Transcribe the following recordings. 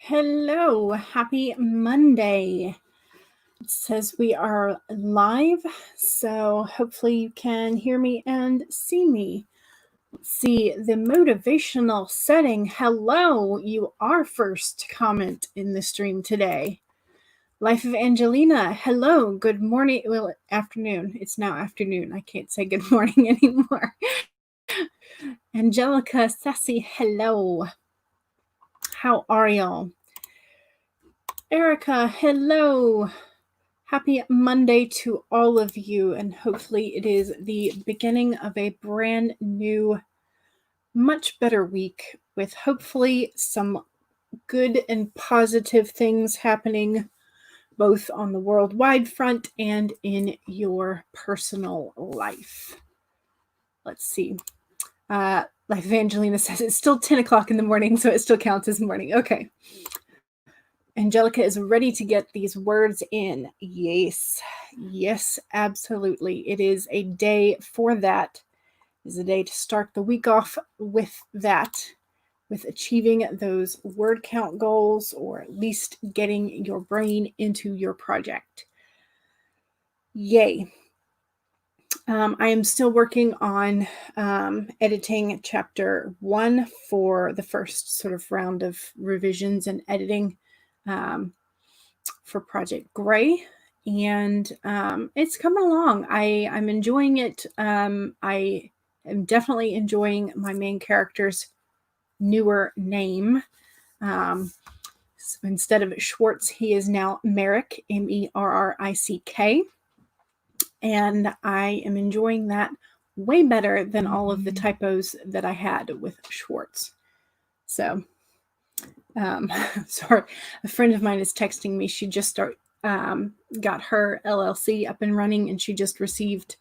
Hello, happy Monday. It says we are live, so hopefully you can hear me and see me. Let's see the motivational setting. Hello, you are first comment in the stream today. Life of Angelina, hello, good morning. Well, afternoon. It's now afternoon. I can't say good morning anymore. Angelica Sassy, hello. How are y'all? Erica, hello. Happy Monday to all of you, and hopefully it is the beginning of a brand new, much better week with hopefully some good and positive things happening both on the worldwide front and in your personal life. Let's see. Like Evangelina says, it's still 10 o'clock in the morning, so it still counts as morning. Okay. Angelica is ready to get these words in. Yes, absolutely. It is a day for that. It is a day to start the week off with that, with achieving those word count goals, or at least getting your brain into your project. Yay. I am still working on editing chapter 1 for the first sort of round of revisions and editing for Project Gray, and it's coming along. I'm enjoying it. I am definitely enjoying my main character's newer name. So instead of Schwartz, he is now Merrick, Merrick, and I am enjoying that way better than all of the typos that I had with Schwartz. So sorry, a friend of mine is texting me. She just got her LLC up and running, and she just received,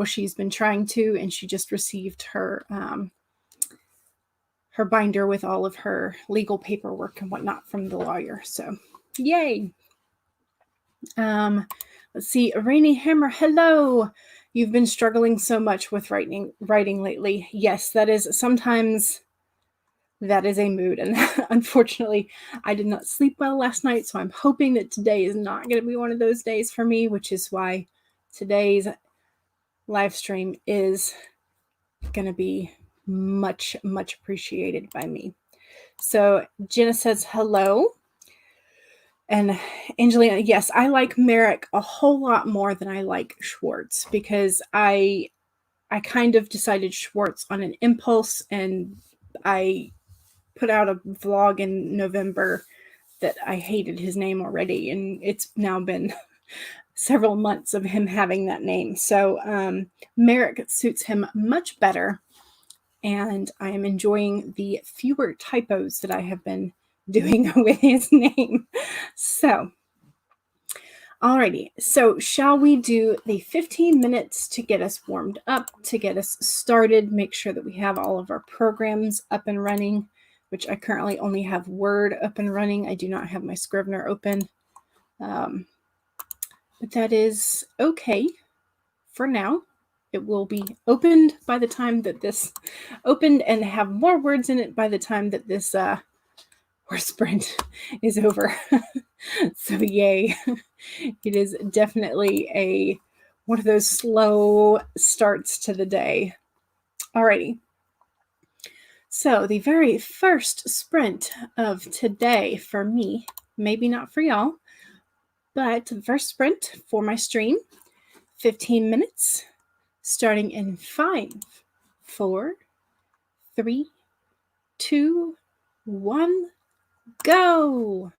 she's been trying to, and she just received her her binder with all of her legal paperwork and whatnot from the lawyer. So, yay! Let's see, Rainy Hammer, hello. You've been struggling so much with writing lately. Yes, that is sometimes. That is a mood, and unfortunately I did not sleep well last night, so I'm hoping that today is not going to be one of those days for me, which is why today's live stream is going to be much appreciated by me. So Jenna says hello, and Angelina, yes, I like Merrick a whole lot more than I like Schwartz, because I kind of decided Schwartz on an impulse, and I put out a vlog in November that I hated his name already, and it's now been several months of him having that name. So Merrick suits him much better, and I am enjoying the fewer typos that I have been doing with his name. So, alrighty, so shall we do the 15 minutes to get us warmed up, to get us started, make sure that we have all of our programs up and running, which I currently only have Word up and running. I do not have my Scrivener open. But that is okay for now. It will be opened by the time that this opened, and have more words in it by the time that this word sprint is over. So yay. It is definitely one of those slow starts to the day. Alrighty. So the very first sprint of today for me, maybe not for y'all, but the first sprint for my stream, 15 minutes, starting in 5, 4, 3, 2, 1, go!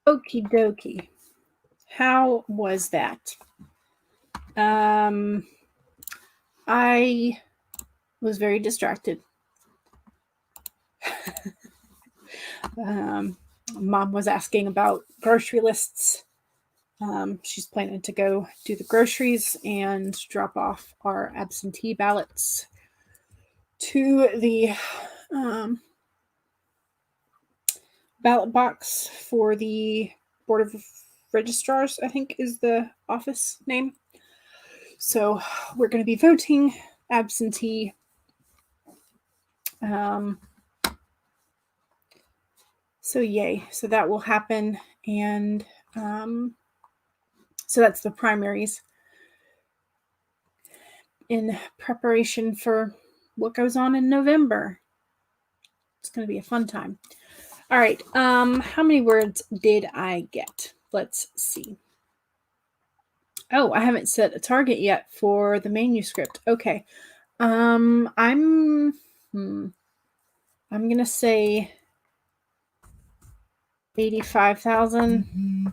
Okie dokie. How was that? I was very distracted. Mom was asking about grocery lists. She's planning to go do the groceries and drop off our absentee ballots to the ballot box for the Board of Registrars, I think is the office name. So we're going to be voting absentee. So yay. So that will happen. And so that's the primaries in preparation for what goes on in November. It's going to be a fun time. All right. How many words did I get? Let's see. Oh, I haven't set a target yet for the manuscript. Okay. I'm going to say 85,000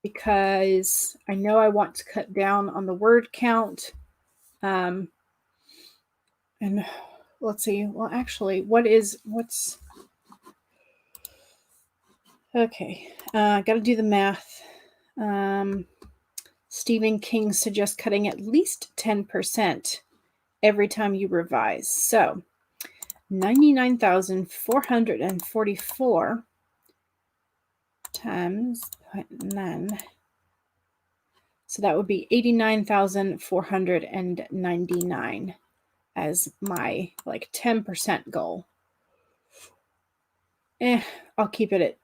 because I know I want to cut down on the word count. And let's see. Well, actually, what's okay. Got to do the math. Stephen King suggests cutting at least 10% every time you revise. So 99,444 times 0.9. So that would be 89,499 as my 10% goal. I'll keep it at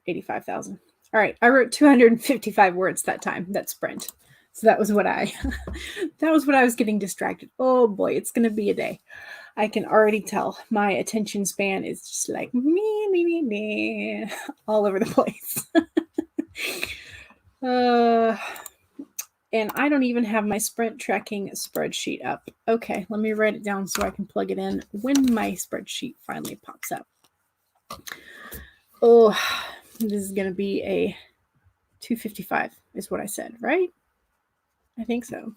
85,000. All right, I wrote 255 words that time, that sprint. So that was what I was getting distracted. Oh boy, it's going to be a day. I can already tell my attention span is just like me, all over the place. And I don't even have my sprint tracking spreadsheet up. Okay, let me write it down so I can plug it in when my spreadsheet finally pops up. Oh, this is going to be a 255 is what I said, right? I think so.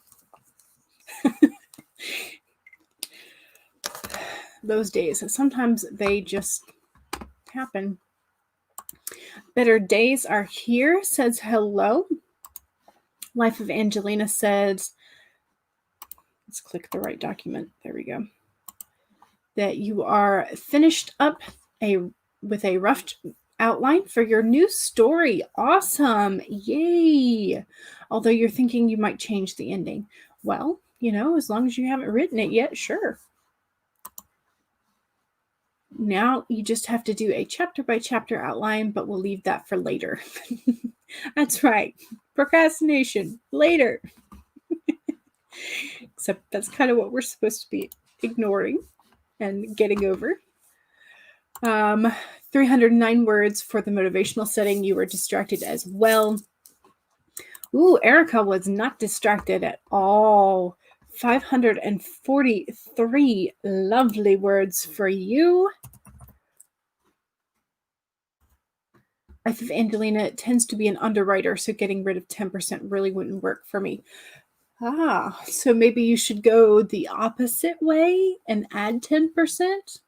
Those days, sometimes they just happen. Better days are here, says hello. Life of Angelina says, let's click the right document. There we go. That you are finished up with a rough outline for your new story. Awesome. Yay. Although you're thinking you might change the ending. Well, as long as you haven't written it yet, sure. Now you just have to do a chapter by chapter outline, but we'll leave that for later. That's right. Procrastination. Later. Except that's kind of what we're supposed to be ignoring and getting over. 309 words for the motivational setting. You were distracted as well. Ooh, Erica was not distracted at all. 543 lovely words for you. Life of Angelina tends to be an underwriter, so getting rid of 10% really wouldn't work for me. So maybe you should go the opposite way and add 10%?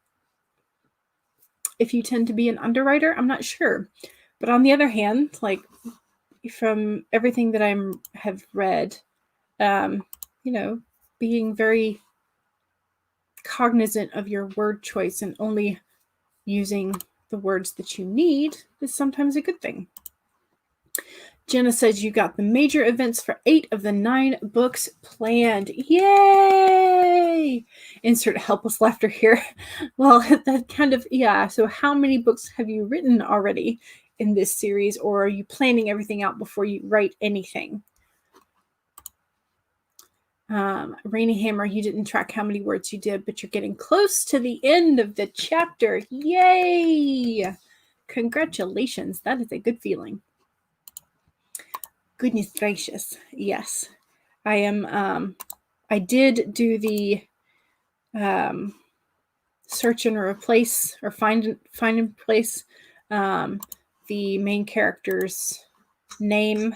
If you tend to be an underwriter, I'm not sure. But on the other hand, from everything that I have read, being very cognizant of your word choice and only using the words that you need is sometimes a good thing. Jenna says you got the major events for 8 of the 9 books planned. Yay! Insert helpless laughter here. Well, that kind of, yeah. So how many books have you written already in this series, or are you planning everything out before you write anything? Rainy Hammer, you didn't track how many words you did, but you're getting close to the end of the chapter. Yay! Congratulations. That is a good feeling. Goodness gracious. Yes. I am, I did do the search and replace or find and place the main character's name.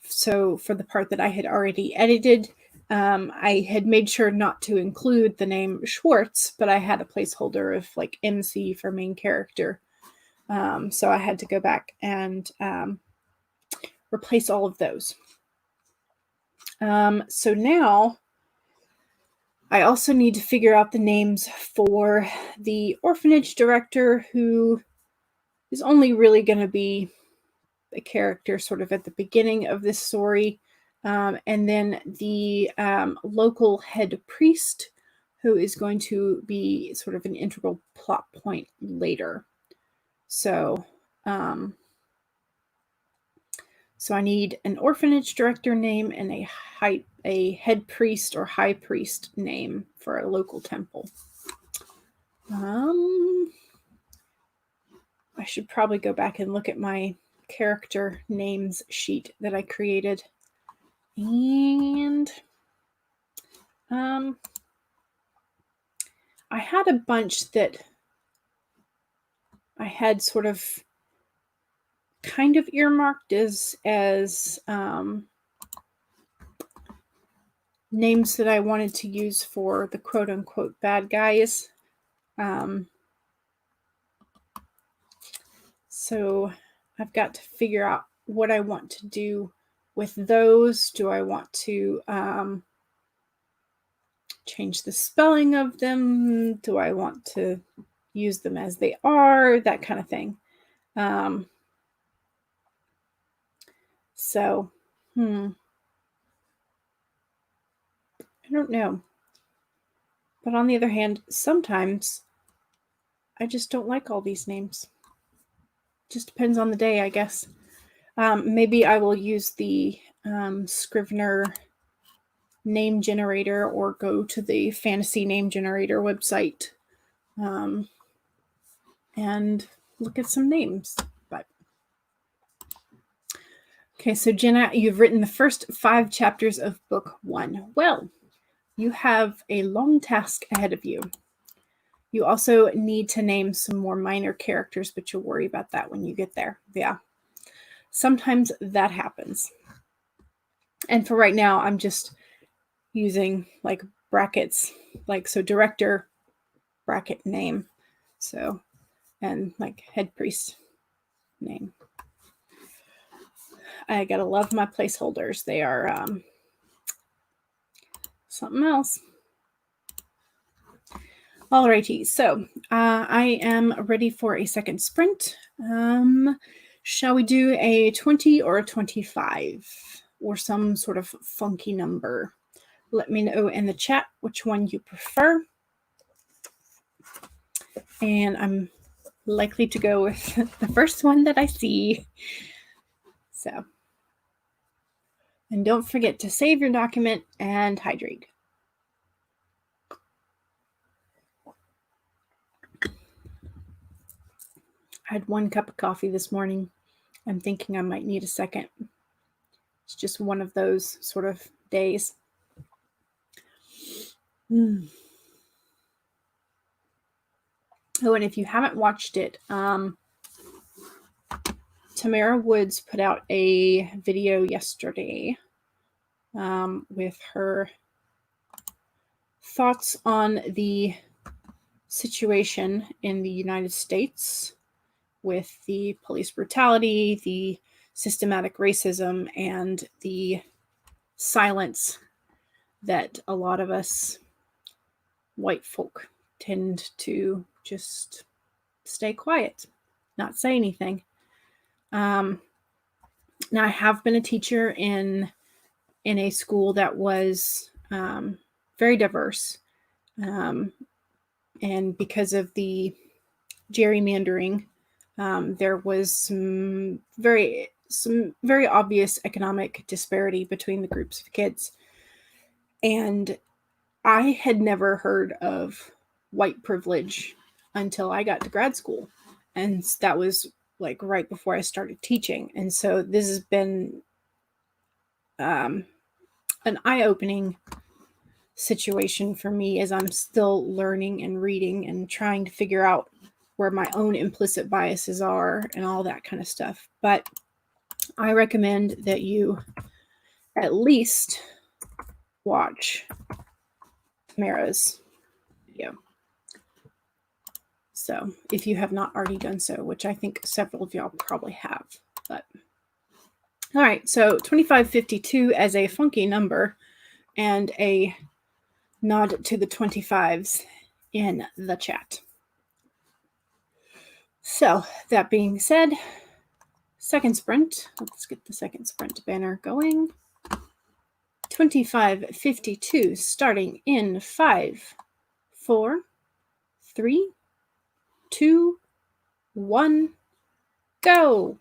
So for the part that I had already edited, I had made sure not to include the name Schwartz, but I had a placeholder of like MC for main character. So I had to go back and replace all of those. So now I also need to figure out the names for the orphanage director, who is only really going to be a character sort of at the beginning of this story. And then the local head priest, who is going to be sort of an integral plot point later. So I need an orphanage director name and a head priest or high priest name for a local temple. I should probably go back and look at my character names sheet that I created. And I had a bunch that I had sort of kind of earmarked as names that I wanted to use for the quote unquote bad guys. So I've got to figure out what I want to do with those. Do I want to change the spelling of them? Do I want to use them as they are? That kind of thing. So, I don't know. But on the other hand, sometimes I just don't like all these names. Just depends on the day, I guess. Maybe I will use the Scrivener name generator or go to the fantasy name generator website and look at some names. But okay, so Jenna, you've written the first 5 chapters of book 1. Well, you have a long task ahead of you. You also need to name some more minor characters, but you'll worry about that when you get there. Yeah. Sometimes that happens. And for right now, I'm just using like brackets, like so director, bracket name. So, and like head priest name. I gotta love my placeholders. They are something else. Alrighty, so I am ready for a second sprint. Shall we do a 20 or a 25 or some sort of funky number? Let me know in the chat which one you prefer. And I'm likely to go with the first one that I see. So, and don't forget to save your document and hydrate. I had 1 cup of coffee this morning. I'm thinking I might need a second. It's just one of those sort of days. Oh, and if you haven't watched it, Tamara Woods put out a video yesterday with her thoughts on the situation in the United States with the police brutality, the systematic racism, and the silence that a lot of us white folk tend to just stay quiet, not say anything. Now, I have been a teacher in a school that was very diverse, and because of the gerrymandering, there was some very obvious economic disparity between the groups of kids. And I had never heard of white privilege until I got to grad school. And that was like right before I started teaching. And so this has been an eye-opening situation for me as I'm still learning and reading and trying to figure out where my own implicit biases are and all that kind of stuff. But I recommend that you at least watch Mara's video. So if you have not already done so, which I think several of y'all probably have. But all right, so 2552 as a funky number and a nod to the 25s in the chat. So that being said, second sprint. Let's get the second sprint banner going. 2552 starting in 5, 4, 3, 2, 1, go.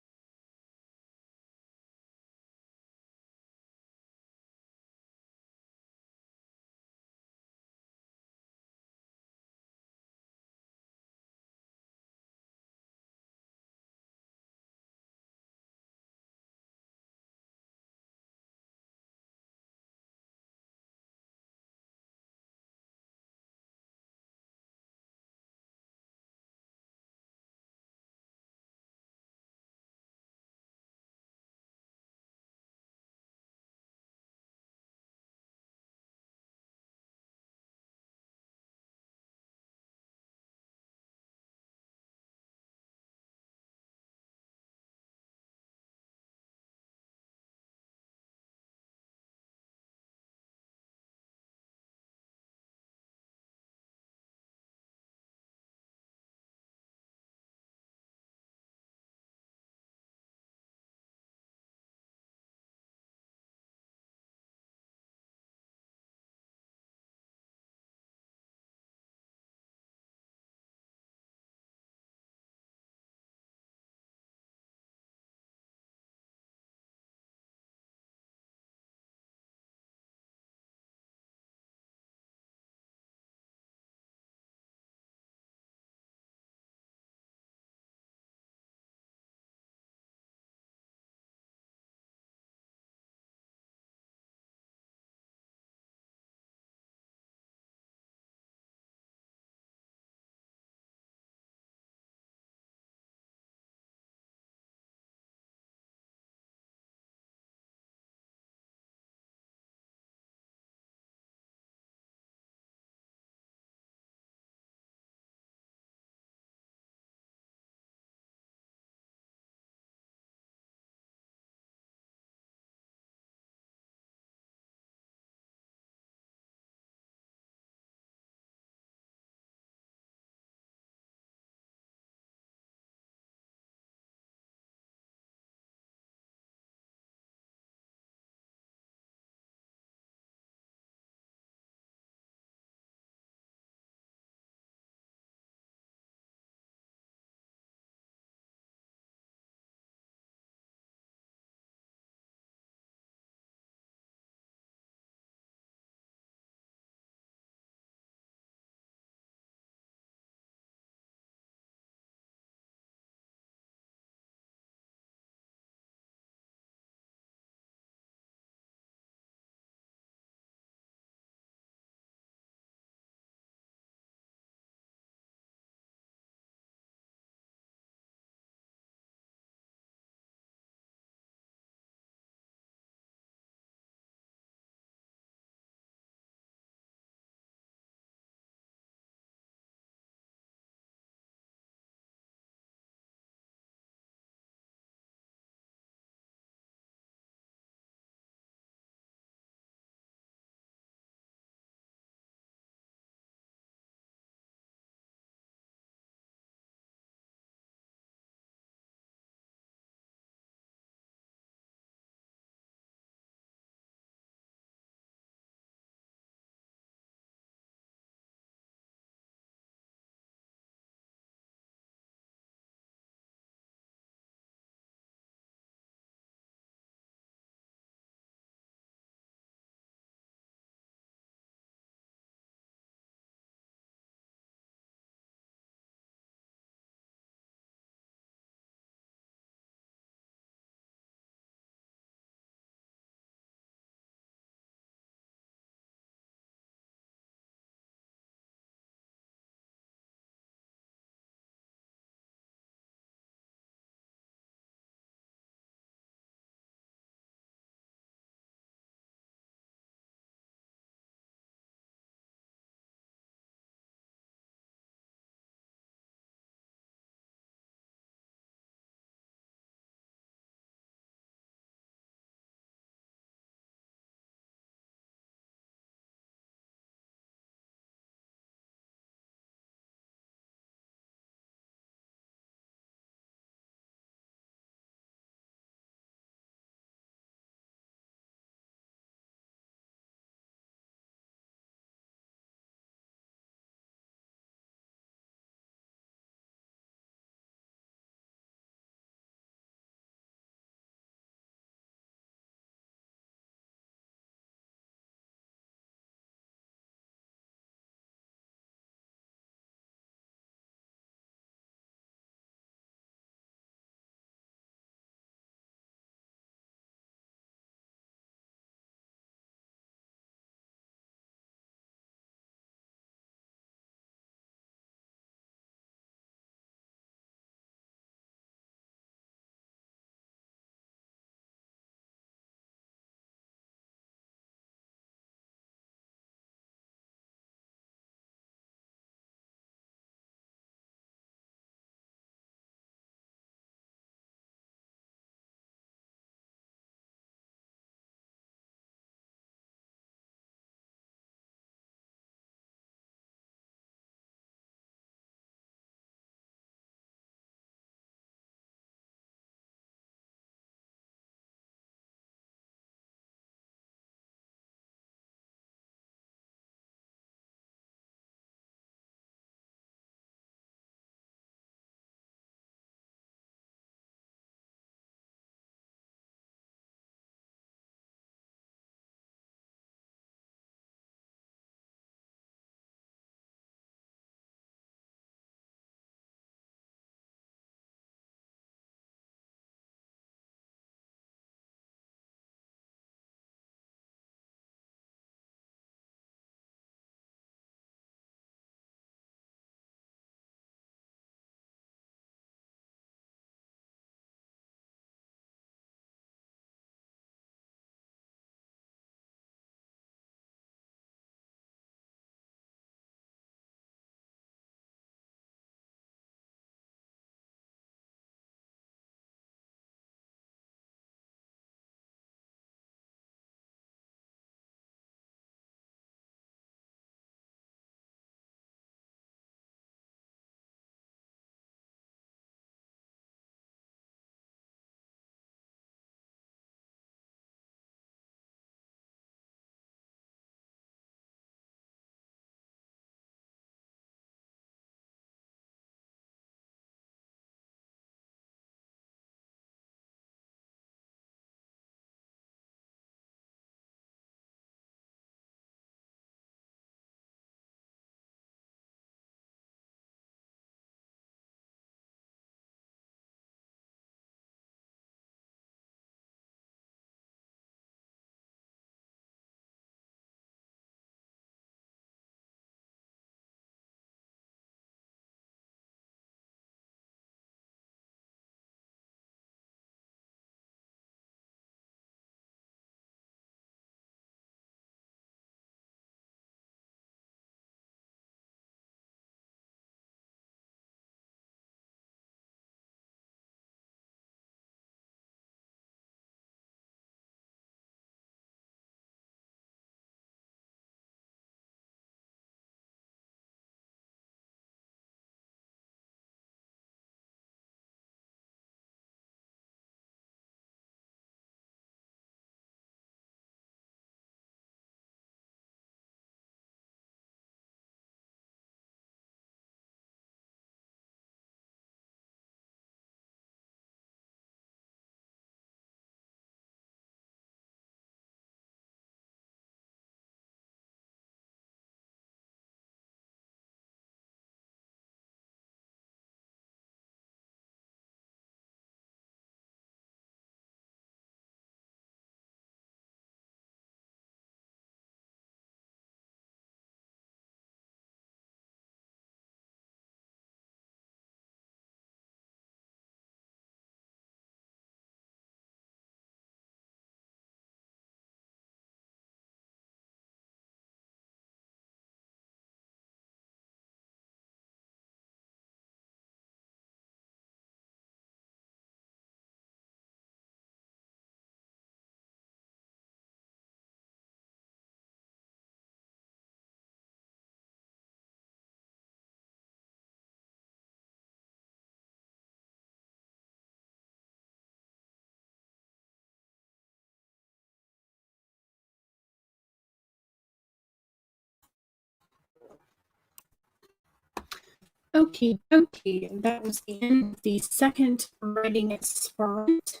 Okie dokie. That was the end of the second writing sprint.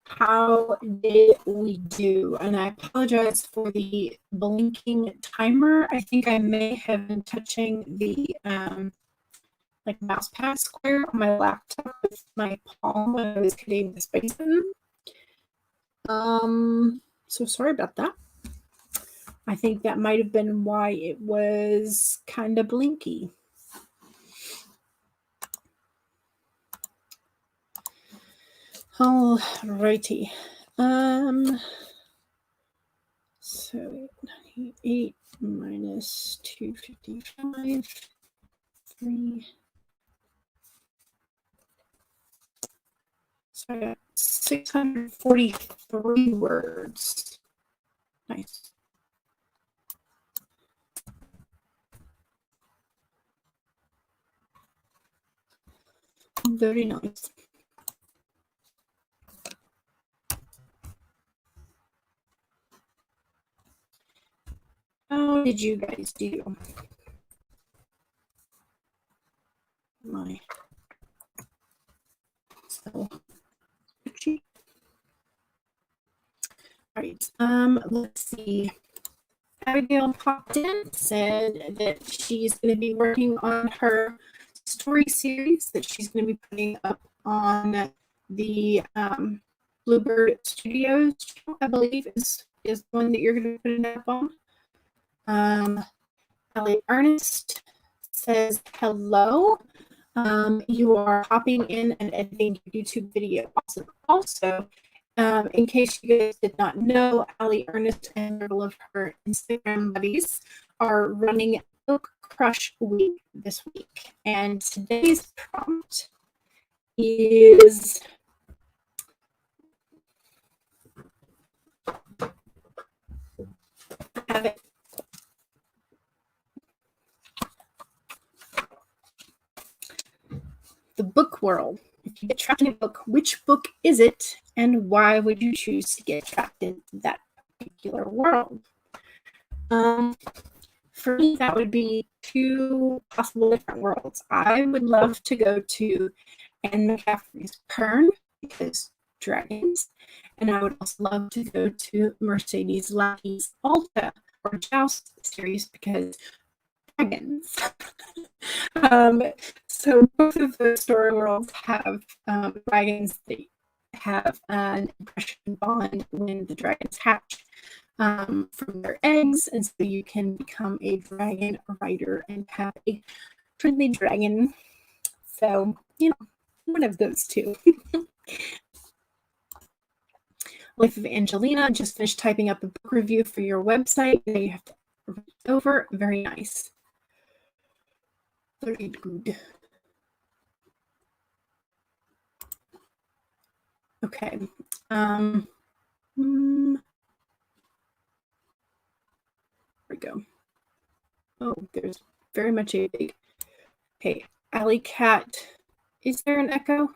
How did we do? And I apologize for the blinking timer. I think I may have been touching the like mouse pad square on my laptop with my palm when I was hitting the space button. So sorry about that. I think that might have been why it was kind of blinky. Alrighty. So 98 minus 255, 3. So I got 643 words. Nice. Very nice. How did you guys do? My so all right. Let's see. Abigail popped in, said that she's going to be working on her story series that she's going to be putting up on the Bluebird Studios, I believe, is the one that you're going to put it up on. Ellie Ernest says hello. You are hopping in and editing your YouTube video. Awesome. Also, in case you guys did not know, Allie Ernest and several of her Instagram buddies are running Book Crush Week this week. And today's prompt is have it. The book world. If you get trapped in a book, which book is it, and why would you choose to get trapped in that particular world? For me, that would be two possible different worlds. I would love to go to Anne McCaffrey's Kern because dragons, and I would also love to go to Mercedes Lackey's Alta or Joust series because dragons. So both of those story worlds have dragons that have an impression bond when the dragons hatch from their eggs, and so you can become a dragon rider and have a friendly dragon. So, you know, one of those two. Life of Angelina, just finished typing up a book review for your website. Now you have to read it over. Very nice. Very good. Okay. There we go. Oh, there's very much a big. Okay, Alley Cat. Is there an echo?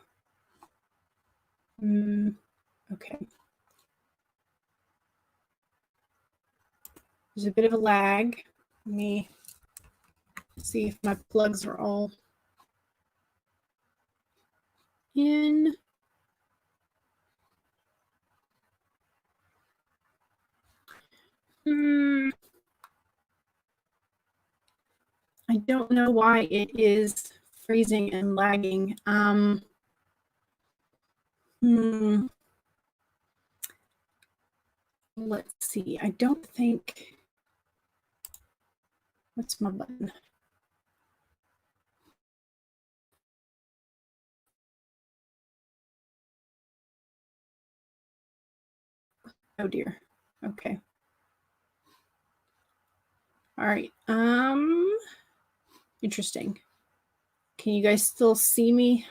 Okay. There's a bit of a lag. Let me see if my plugs are all in. I don't know why it is freezing and lagging. Let's see. I don't think. What's my button? Oh dear. Okay. All right. Interesting. Can you guys still see me?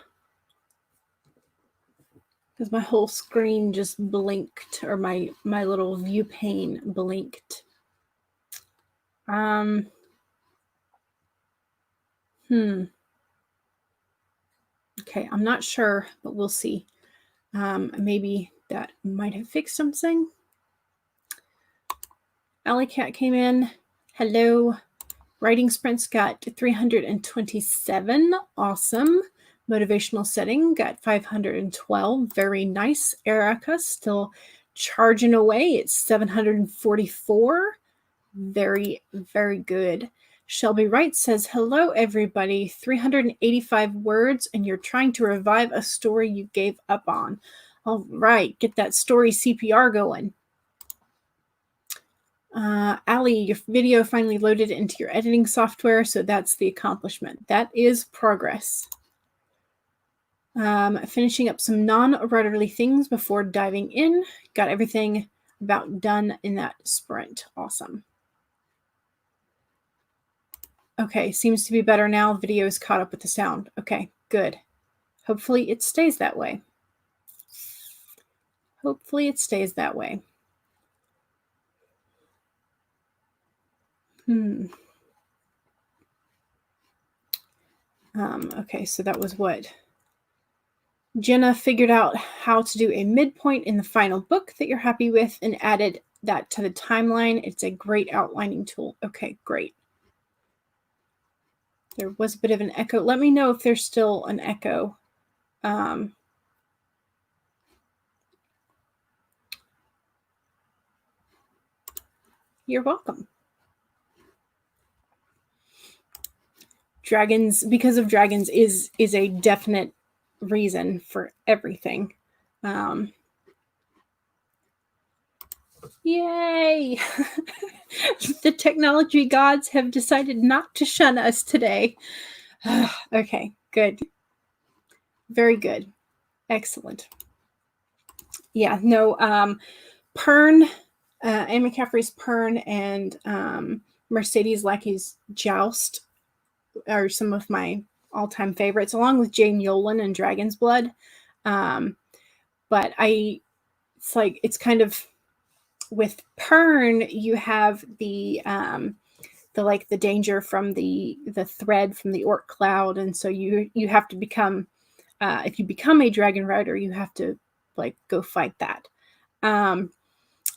Because my whole screen just blinked, or my little view pane blinked. Okay, I'm not sure, but we'll see. Maybe that might have fixed something. Alley Cat came in. Hello. Writing sprints got 327. Awesome. Motivational setting got 512. Very nice. Erica still charging away. It's 744. Very, very good. Shelby Wright says, hello, everybody. 385 words, and you're trying to revive a story you gave up on. All right, get that story CPR going. Allie, your video finally loaded into your editing software, so that's the accomplishment. That is progress. Finishing up some non-writerly things before diving in. Got everything about done in that sprint. Awesome. Okay, seems to be better now. Video is caught up with the sound. Okay, good. Hopefully it stays that way. Hopefully it stays that way. Okay, so that was what? Jenna figured out how to do a midpoint in the final book that you're happy with and added that to the timeline. It's a great outlining tool. Okay, great. There was a bit of an echo. Let me know if there's still an echo. You're welcome. Dragons, because of dragons, is a definite reason for everything. Yay! The technology gods have decided not to shun us today. Okay, good. Very good. Excellent. Yeah, no, Pern, Anne McCaffrey's Pern and Mercedes Lackey's Joust are some of my all-time favorites, along with Jane Yolen and Dragon's Blood. But it's kind of, with Pern, you have the danger from the thread from the orc cloud, and so you have to become, if you become a dragon rider, you have to go fight that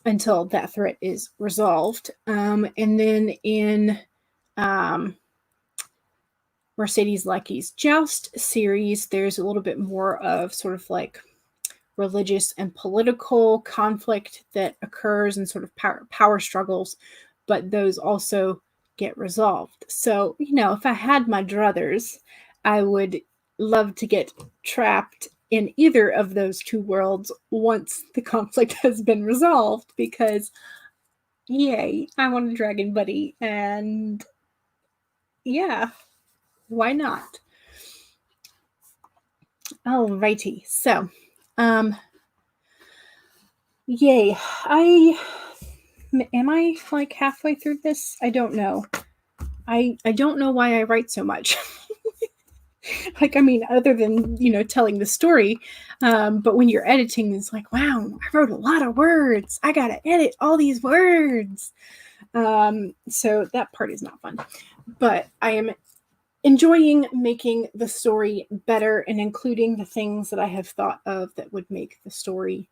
until that threat is resolved. And then in Mercedes Lackey's Joust series, there's a little bit more of sort of religious and political conflict that occurs and sort of power struggles, but those also get resolved. So, if I had my druthers, I would love to get trapped in either of those two worlds once the conflict has been resolved, because yay, I want a dragon buddy, and yeah, why not? Alrighty, so yay. Am I halfway through this? I don't know. I don't know why I write so much. Other than, telling the story. But when you're editing, it's wow, I wrote a lot of words. I got to edit all these words. So that part is not fun. But I am enjoying making the story better and including the things that I have thought of that would make the story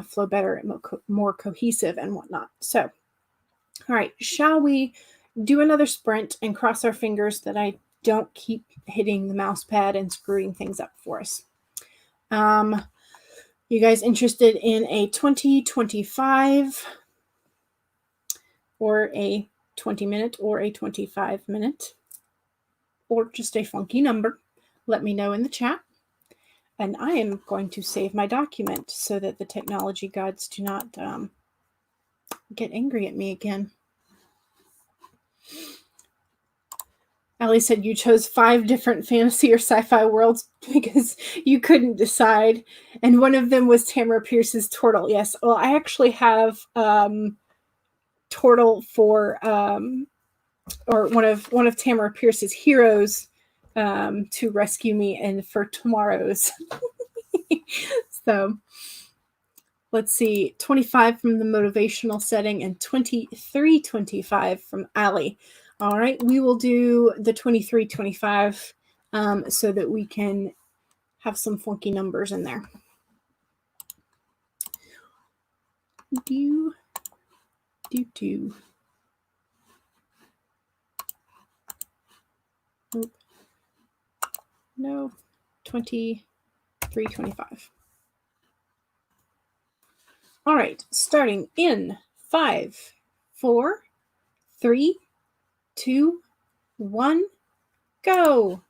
flow better and more cohesive and whatnot. So, all right, shall we do another sprint and cross our fingers that I don't keep hitting the mouse pad and screwing things up for us? You guys interested in a 20-25 or a 20-minute or a 25-minute or just a funky number? Let me know in the chat. And I am going to save my document so that the technology gods do not get angry at me again. Allie said you chose 5 different fantasy or sci-fi worlds because you couldn't decide. And one of them was Tamara Pierce's Tortle. Yes. Well, I actually have Tortle for, or one of Tamara Pierce's heroes to rescue me and for tomorrow's. So let's see, 25 from the motivational setting and 23-25 from Allie. All right, we will do the 23-25 so that we can have some funky numbers in there. Do. Oop. No, 23:25. All right, starting in 5, 4, 3, 2, 1, go.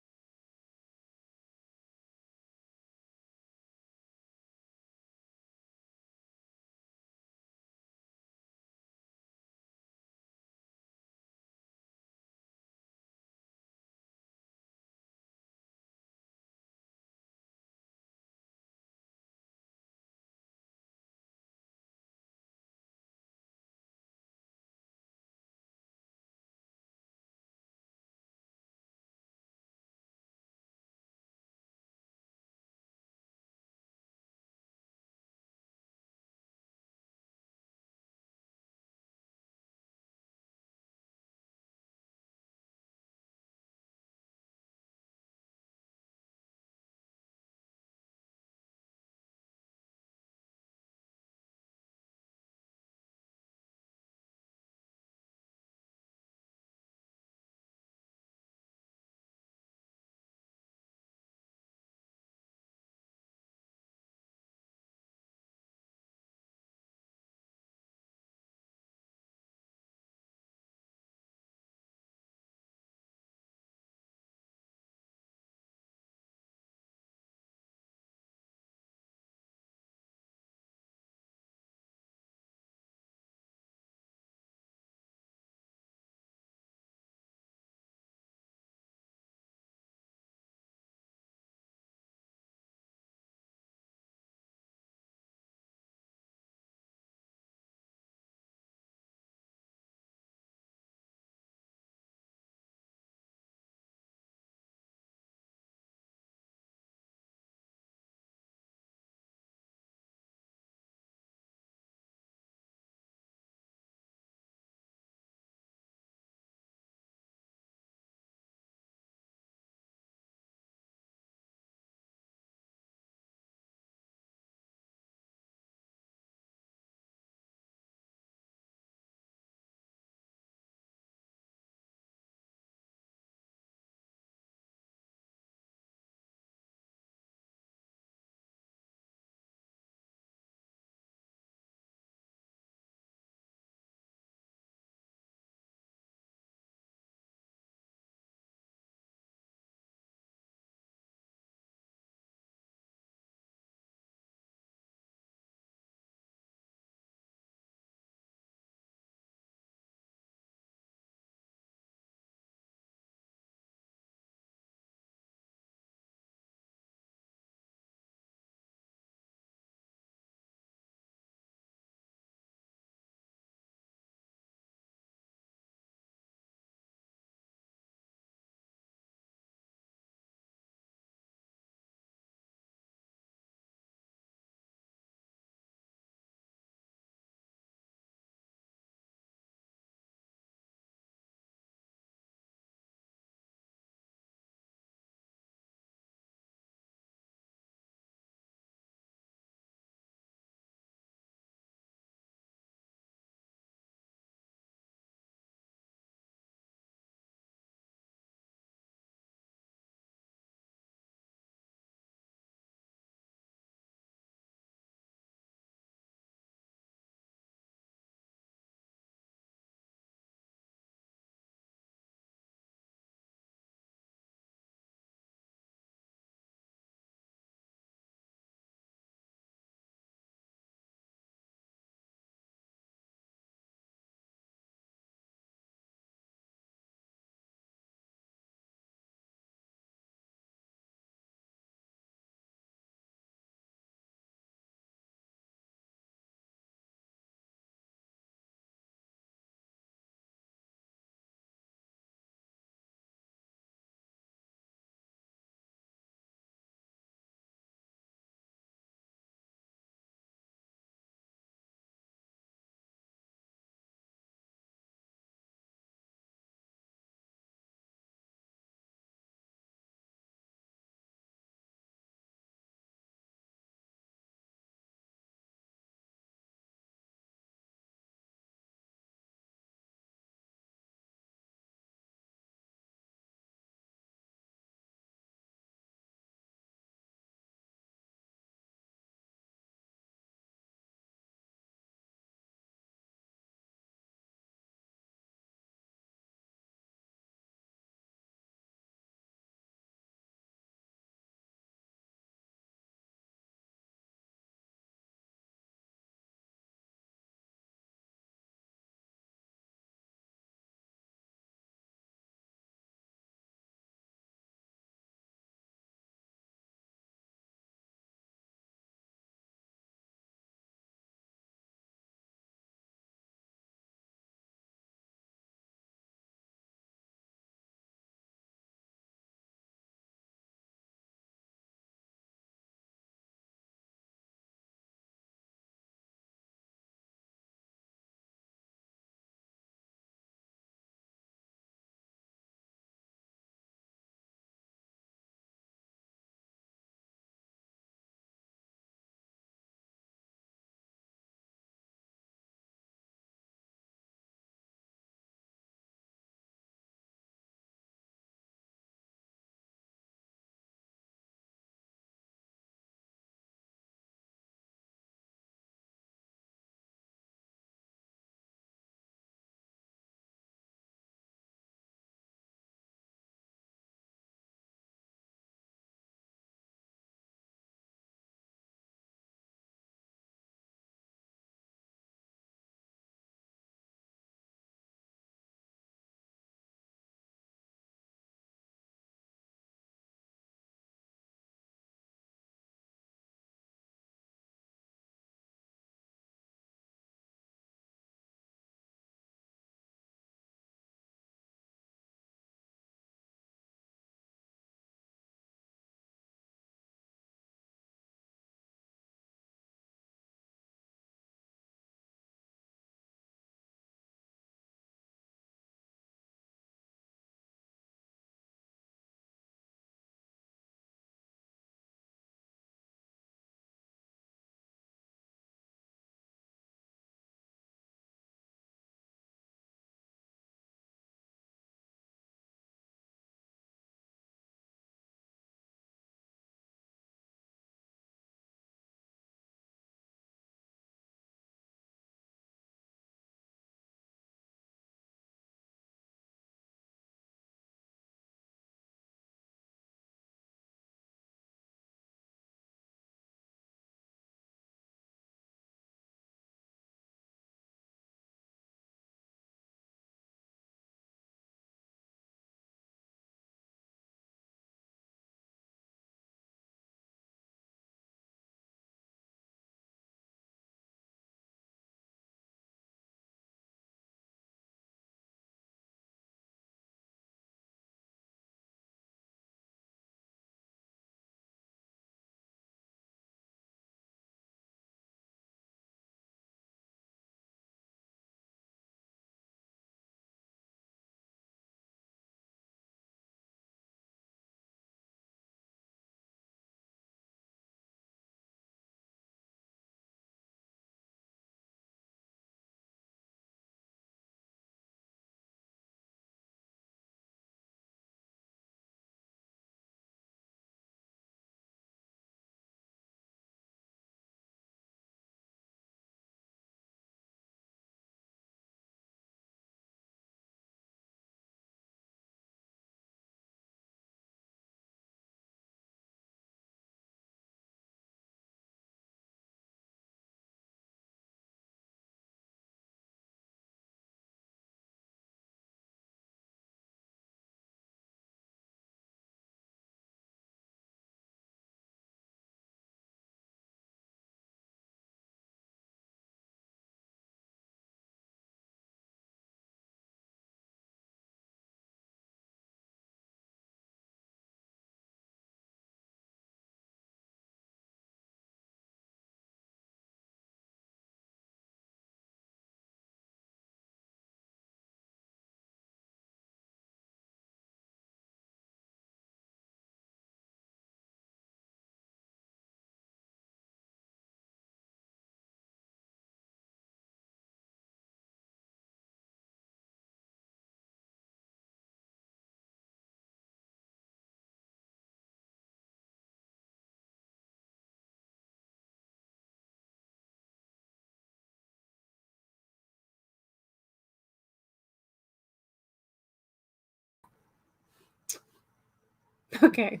Okay.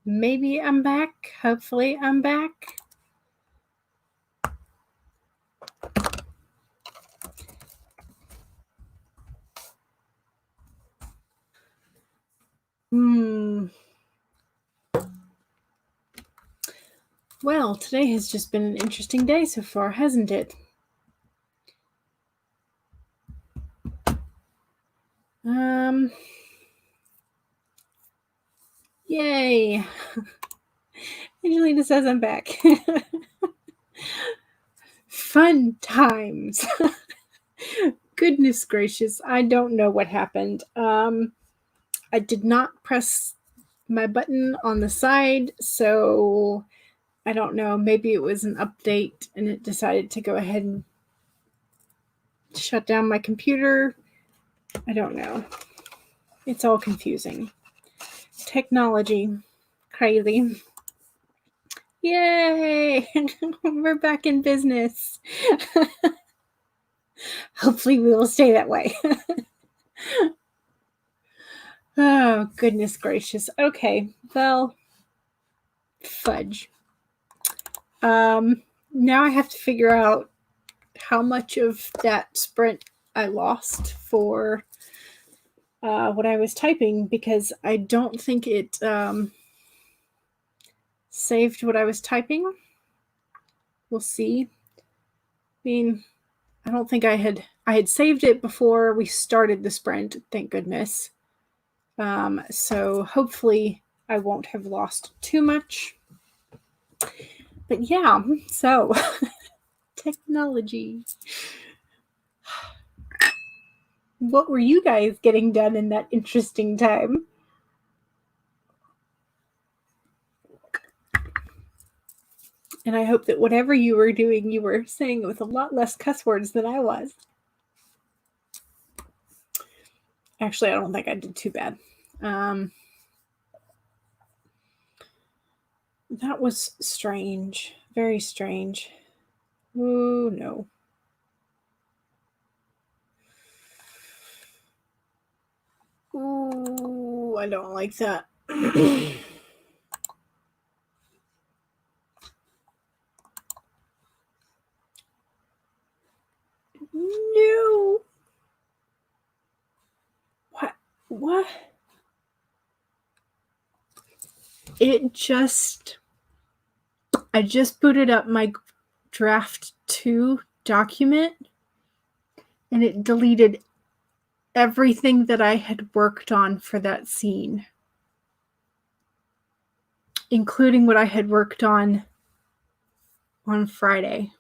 Maybe I'm back. Hopefully I'm back. Well, today has just been an interesting day so far, hasn't it? Yay. Angelina says I'm back. Fun times. Goodness gracious, I don't know what happened. I did not press my button on the side, so I don't know. Maybe it was an update and it decided to go ahead and shut down my computer. I don't know. It's all confusing. Technology. Crazy. Yay! We're back in business. Hopefully we will stay that way. Oh, goodness gracious. Okay, well, fudge. Now I have to figure out how much of that sprint I lost for what I was typing, because I don't think it saved what I was typing. We'll see. I mean, I don't think I had saved it before we started the sprint, thank goodness. So hopefully I won't have lost too much. But yeah, so technology. What were you guys getting done in that interesting time? And I hope that whatever you were doing, you were saying it with a lot less cuss words than I was. Actually, I don't think I did too bad. That was strange. Very strange. Oh, no. Ooh, I don't like that. No. What? I just booted up my draft 2 document and it deleted everything that I had worked on for that scene, including what I had worked on Friday.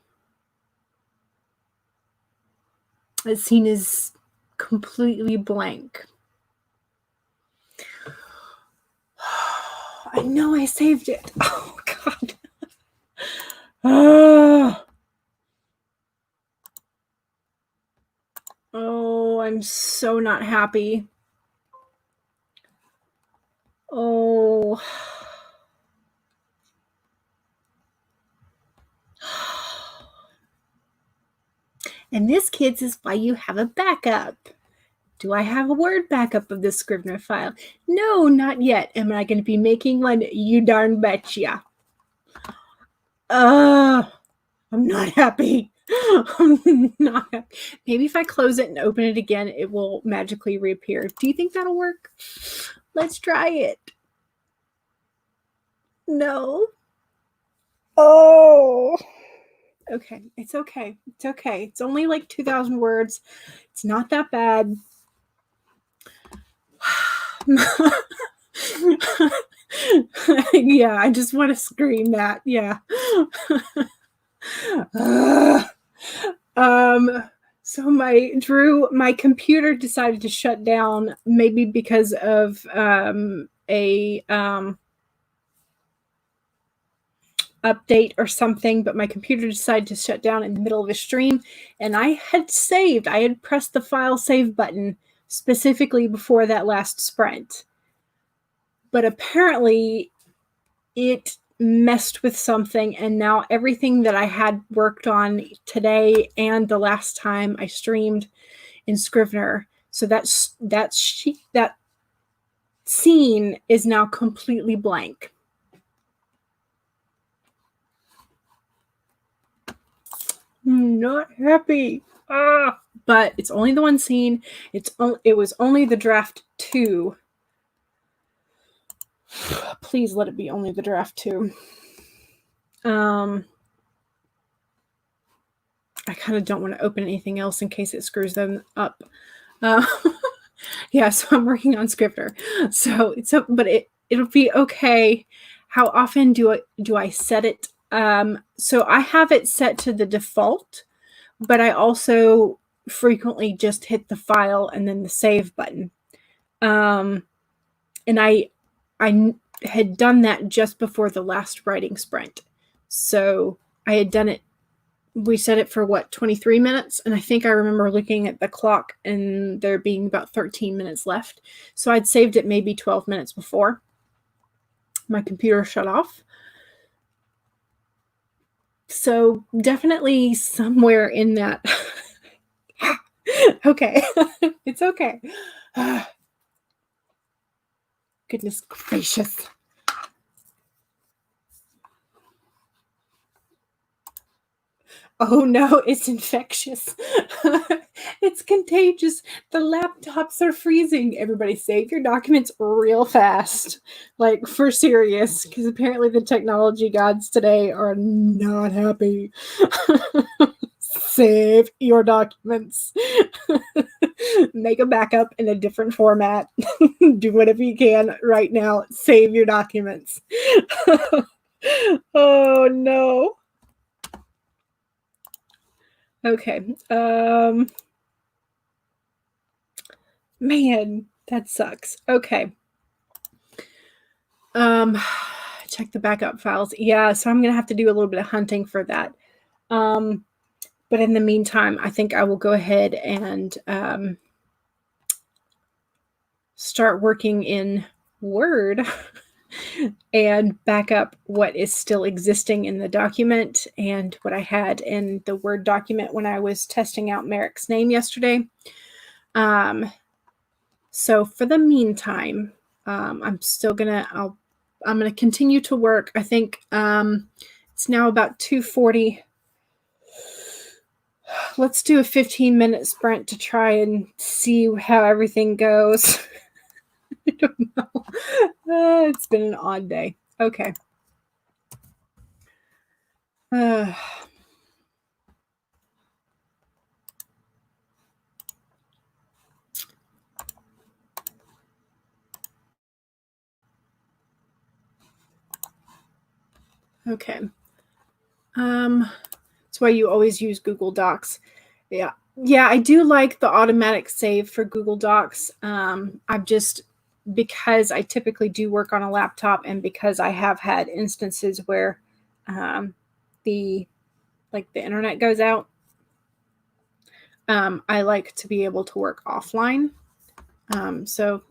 The scene is completely blank. I know I saved it. Oh, God. Oh, I'm so not happy. Oh. And this, kids, is why you have a backup. Do I have a Word backup of this Scrivener file? No, not yet. Am I going to be making one? You darn betcha. I'm not happy. I'm not happy. Maybe if I close it and open it again, it will magically reappear. Do you think that'll work? Let's try it. No. Oh. Okay. It's okay. It's okay. It's only like 2,000 words. It's not that bad. Yeah, I just want to scream that. Yeah. So my computer decided to shut down, maybe because of a update or something, but my computer decided to shut down in the middle of a stream, and I had pressed the file save button specifically before that last sprint. But apparently it messed with something, and now everything that I had worked on today and the last time I streamed in Scrivener, so that scene is now completely blank. I'm not happy. But it's only the one scene. It was only the draft 2. Please let it be only the draft 2. I kind of don't want to open anything else in case it screws them up. Yeah, so I'm working on Scrivener. So but it'll be okay. How often do I set it? So I have it set to the default, but I also frequently just hit the file and then the save button. And I had done that just before the last writing sprint. So I had done it. We set it for what, 23 minutes? And I think I remember looking at the clock and there being about 13 minutes left. So I'd saved it maybe 12 minutes before my computer shut off. So definitely somewhere in that. Okay. It's okay. Goodness gracious. Oh no, it's infectious. It's contagious. The laptops are freezing. Everybody save your documents real fast. Like, for serious, because apparently the technology gods today are not happy. Save your documents. Make a backup in a different format. Do whatever you can right now. Save your documents. Oh no. Okay. Man, that sucks. Okay. Check the backup files. Yeah, so I'm gonna have to do a little bit of hunting for that. But in the meantime, I think I will go ahead and start working in Word and back up what is still existing in the document and what I had in the Word document when I was testing out Merrick's name yesterday. So for the meantime, I'm gonna continue to work. I think it's now about 2:40. Let's do a 15-minute sprint to try and see how everything goes. I don't know. It's been an odd day. Okay. Okay. That's why you always use Google Docs. Yeah. Yeah, I do like the automatic save for Google Docs. Because I typically do work on a laptop and because I have had instances where the internet goes out, I like to be able to work offline. So,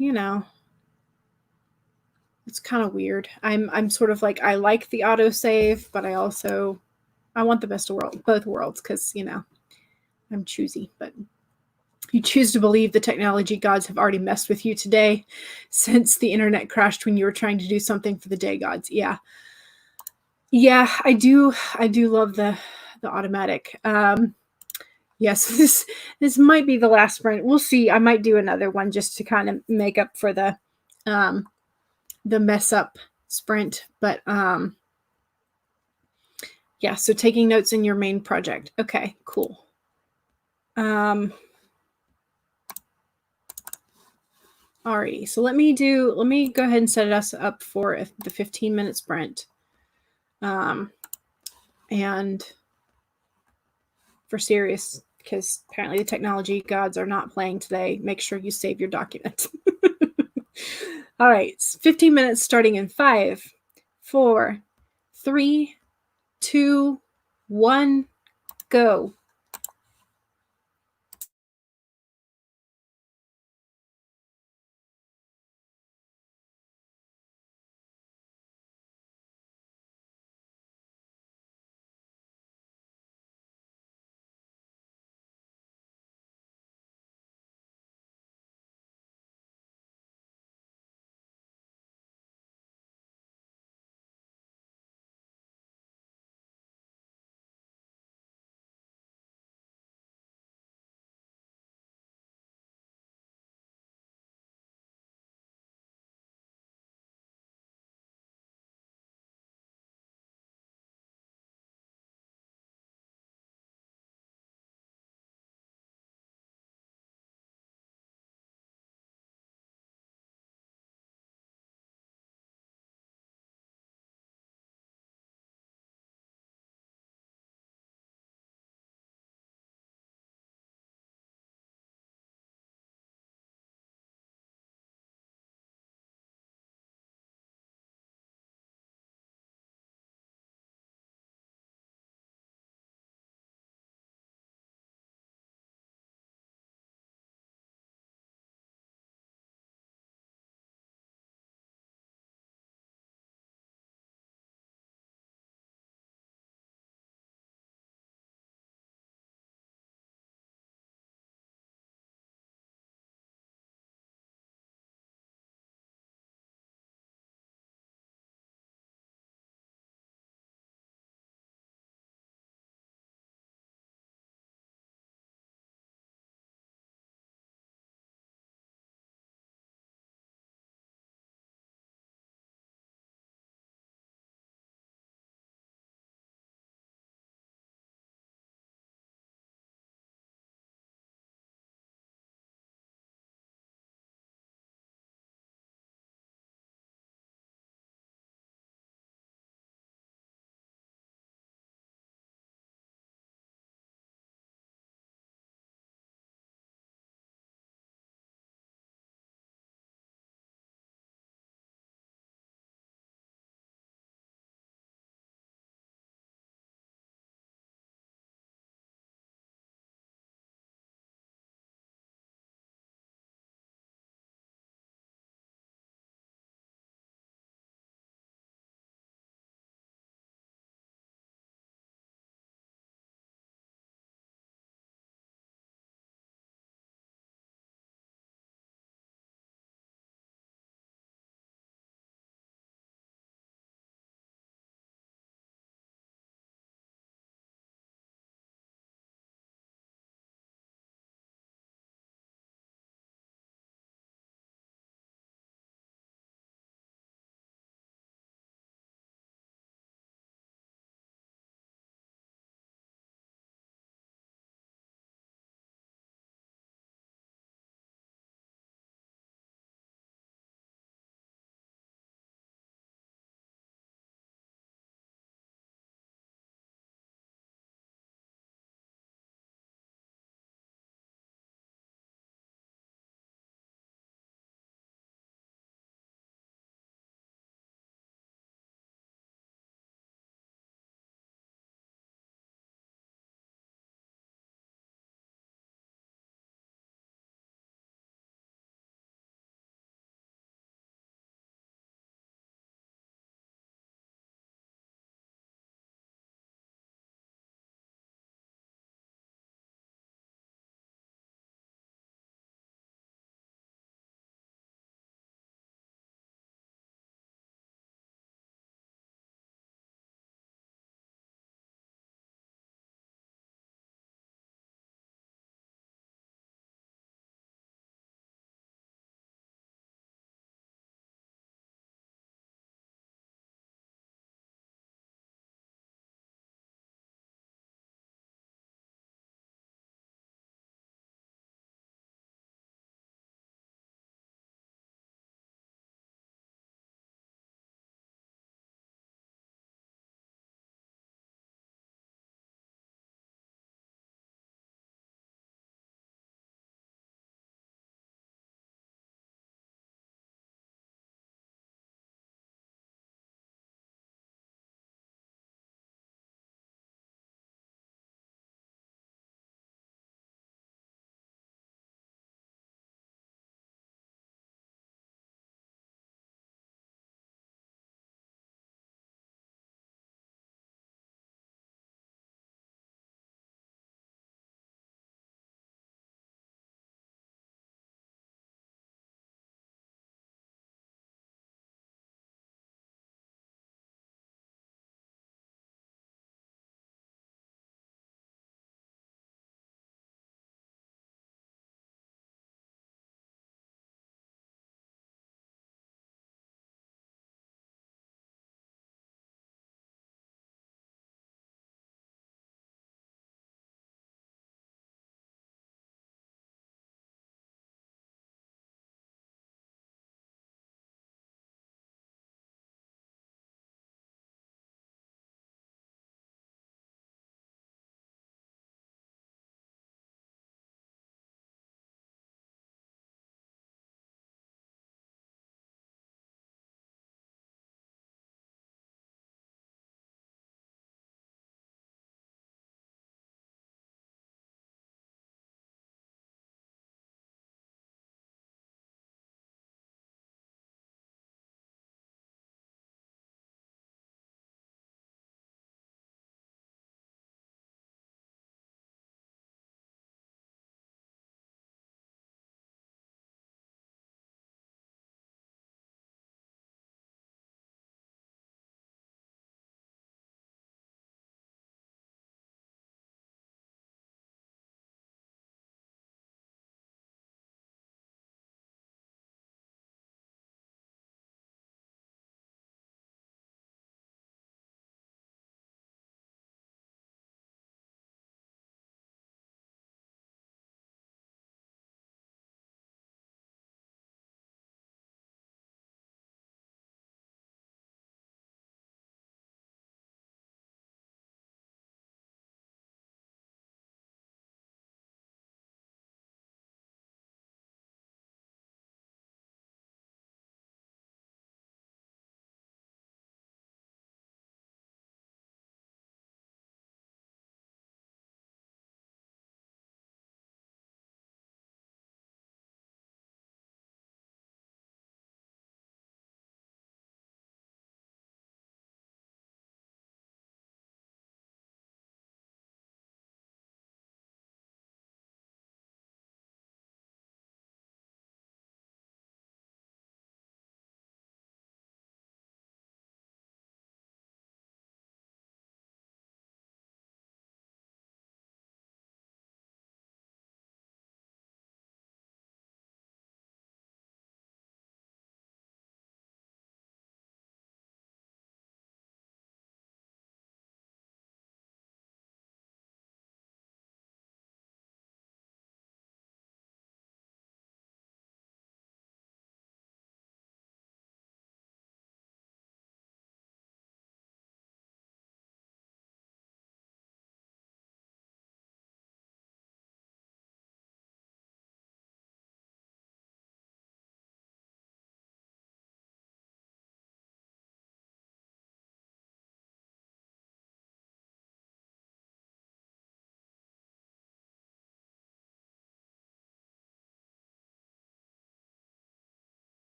it's kind of weird. I'm sort of like, I like the autosave, but I want the best of both worlds, because, I'm choosy. But you choose to believe the technology gods have already messed with you today since the internet crashed when you were trying to do something for the day gods. Yeah. Yeah, I do love the automatic. Yes, this might be the last sprint. We'll see. I might do another one just to kind of make up for the mess up sprint. But yeah, so taking notes in your main project. Okay, cool. Alrighty, so let me go ahead and set us up for the 15-minute sprint. And for serious, because apparently the technology gods are not playing today, make sure you save your document. All right, 15 minutes starting in 5, 4, 3, 2, 1, go.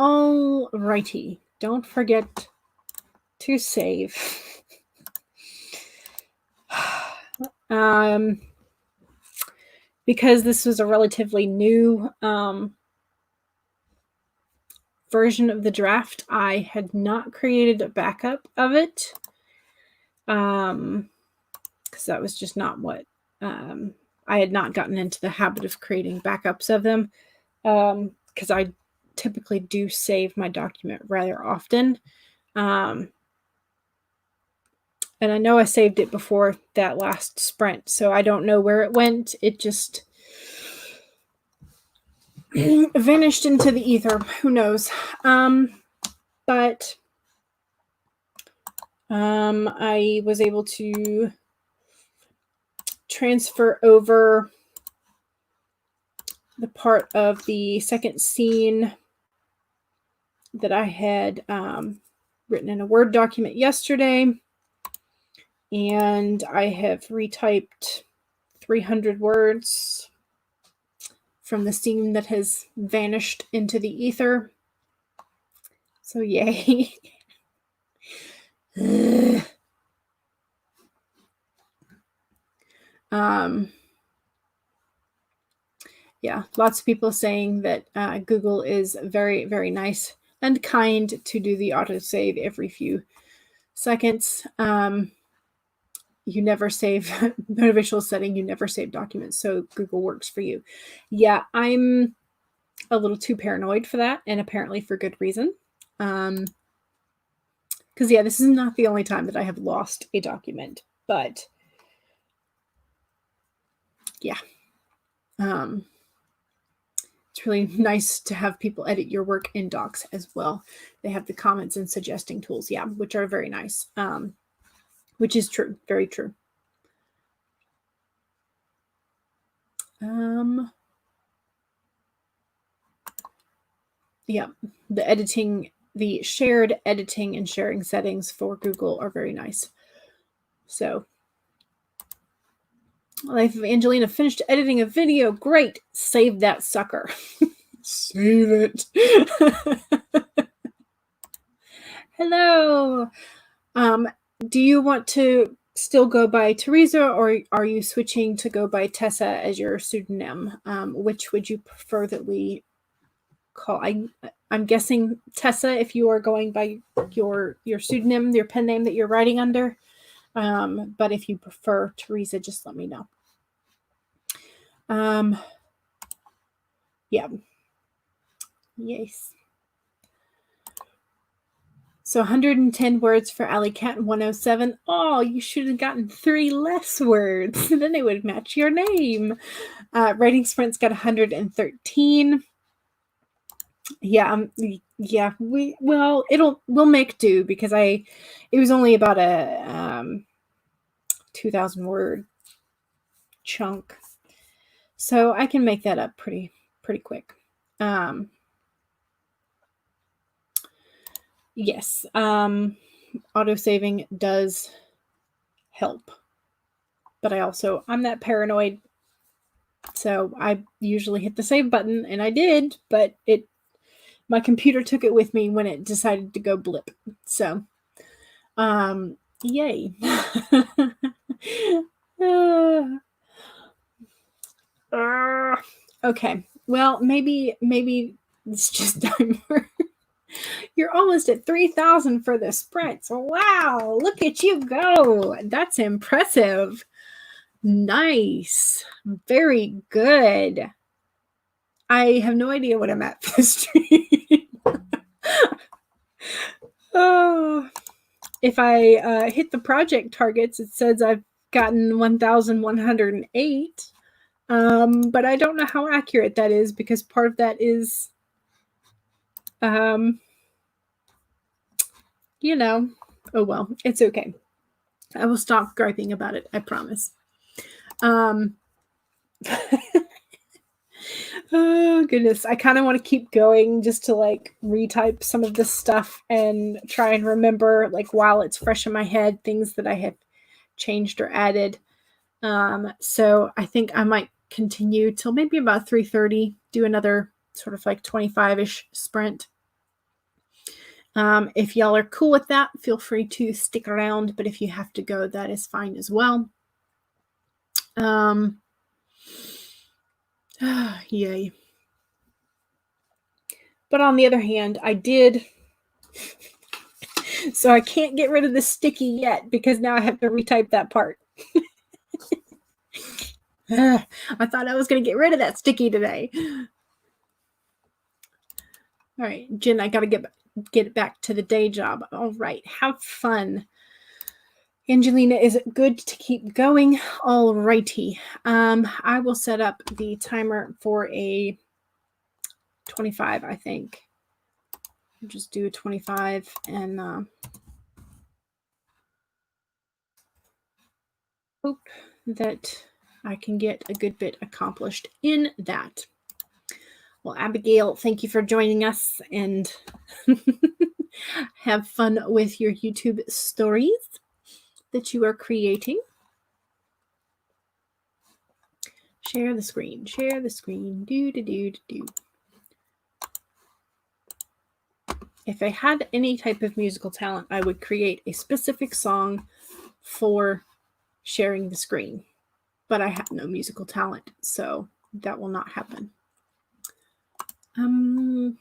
All righty. Don't forget to save. Because this was a relatively new version of the draft, I had not created a backup of it. Because that was just not what I had not gotten into the habit of creating backups of them. Because I typically do save my document rather often. And I know I saved it before that last sprint, so I don't know where it went. It just vanished into the ether. Who knows? But I was able to transfer over the part of the second scene that I had written in a Word document yesterday. And I have retyped 300 words from the scene that has vanished into the ether. So yay. Yeah, lots of people saying that Google is very, very nice and kind to do the autosave every few seconds. You never save motivational setting, you never save documents, so Google works for you. Yeah, I'm a little too paranoid for that, and apparently for good reason. Because yeah, this is not the only time that I have lost a document, but yeah. It's really nice to have people edit your work in Docs as well. They have the comments and suggesting tools, yeah, which are very nice. Which is true, very true. Yeah, the shared editing and sharing settings for Google are very nice. So, Life of Angelina finished editing a video. Great. Save that sucker. Save it. Hello. Do you want to still go by Teresa, or are you switching to go by Tessa as your pseudonym? Which would you prefer that we call? I'm guessing Tessa if you are going by your pseudonym, your pen name that you're writing under. But if you prefer Teresa, just let me know. Yeah. Yes. So 110 words for Alley Cat and 107. Oh, you should have gotten 3 less words. Then it would match your name. Writing Sprints got 113. Yeah, yeah. We'll make do because it was only about a 2,000 word chunk, so I can make that up pretty quick. Yes, autosaving does help, but I'm that paranoid, so I usually hit the save button, and I did, but my computer took it with me when it decided to go blip. So, yay. Okay. Well, maybe it's just time for. You're almost at 3,000 for the sprints. Wow, look at you go. That's impressive. Nice. Very good. I have no idea what I'm at for the stream. Oh, if I hit the project targets, it says I've gotten 1,108. But I don't know how accurate that is because part of that is, oh well, it's okay. I will stop griping about it, I promise. Oh goodness, I kind of want to keep going just to retype some of this stuff and try and remember while it's fresh in my head things that I have changed or added. So I think I might continue till maybe about 3:30, do another sort of 25-ish sprint. If y'all are cool with that, feel free to stick around. But if you have to go, that is fine as well. Yay. But on the other hand, I did. So I can't get rid of the sticky yet because now I have to retype that part. I thought I was going to get rid of that sticky today. All right, Jen, I got to get back to the day job. All right, have fun. Angelina, is it good to keep going? All righty. I will set up the timer for a 25, I think. Just do a 25 and hope that I can get a good bit accomplished in that. Well, Abigail, thank you for joining us, and have fun with your YouTube stories that you are creating. Share the screen. Share the screen. Do. If I had any type of musical talent, I would create a specific song for sharing the screen. But I have no musical talent, so that will not happen. All